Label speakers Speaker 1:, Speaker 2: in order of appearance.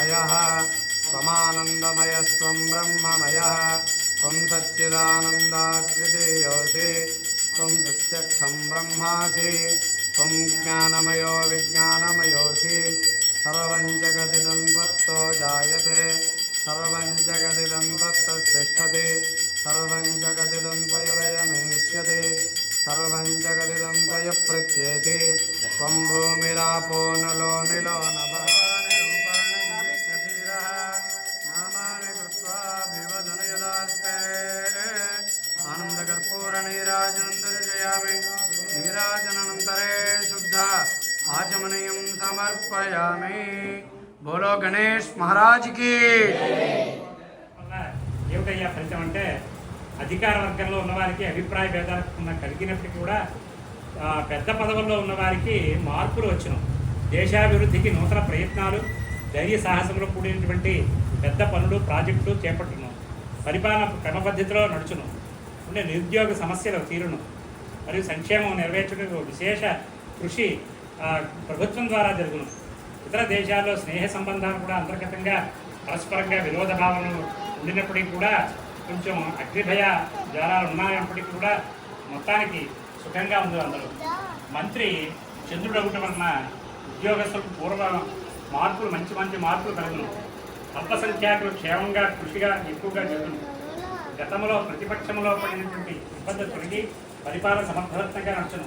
Speaker 1: ब्रह्ममयः त्वमानन्दमयस्त्वं ब्रह्ममयः त्वं सच्चिदानन्दाद्वितीयोऽसि त्वं प्रत्यक्षं ब्रह्मासि त्वं ज्ञानमयो विज्ञानमयोऽसि सर्वं जगदिदं त्वत्तो जायते सर्वं जगदिदं त्वत्तस्तिष्ठति सर्वं जगदिदं त्वयलयमेष्यति सर्वं जगदिदं त्वयप्रत्येति त्वं भूमिरापो नलो निलो नभः नामानि कृत्वा भिवदनयदास्ते आनन्दकर्पूरनीराजनं दर्शयामि नीराजनानन्तरे शुद्ध आचमनीयं समर्पयामि। बोलो गणेश महाराज की।
Speaker 2: ఏమిటయ్యా ఫలితం అంటే అధికార వర్గంలో ఉన్నవారికి అభిప్రాయ భేదాలు కలిగినప్పటికీ కూడా పెద్ద పదవుల్లో ఉన్నవారికి మార్పులు వచ్చును. దేశాభివృద్ధికి నూతన ప్రయత్నాలు ధైర్య సాహసంలో కూడినటువంటి పెద్ద పనులు ప్రాజెక్టులు చేపట్టును. పరిపాలన క్రమపద్ధతిలో నడుచును. ఉండే నిరుద్యోగ సమస్యలు తీరును మరియు సంక్షేమం నెరవేర్చడానికి విశేష కృషి ప్రభుత్వం ద్వారా జరుగును. ఇతర దేశాల్లో స్నేహ సంబంధాలు కూడా అంతర్గతంగా పరస్పరంగా విరోధ భావనలు ఉండినప్పటికీ కూడా కొంచెం అగ్నిభయ జ్వాలాలు ఉన్నప్పటికీ కూడా మొత్తానికి సుఖంగా ఉంది అందరూ. మంత్రి చంద్రుడు ఒకటి వలన ఉద్యోగస్తులకు పూర్వ మార్పులు మంచి మార్పులు కలుగును. అల్పసంఖ్యాకులు క్షేమంగా కృషిగా ఎక్కువగా జరుగును. గతంలో ప్రతిపక్షంలో పడినటువంటి ఇబ్బందులు తొలగి పరిపాలన సమర్థవంతంగా నడుచును.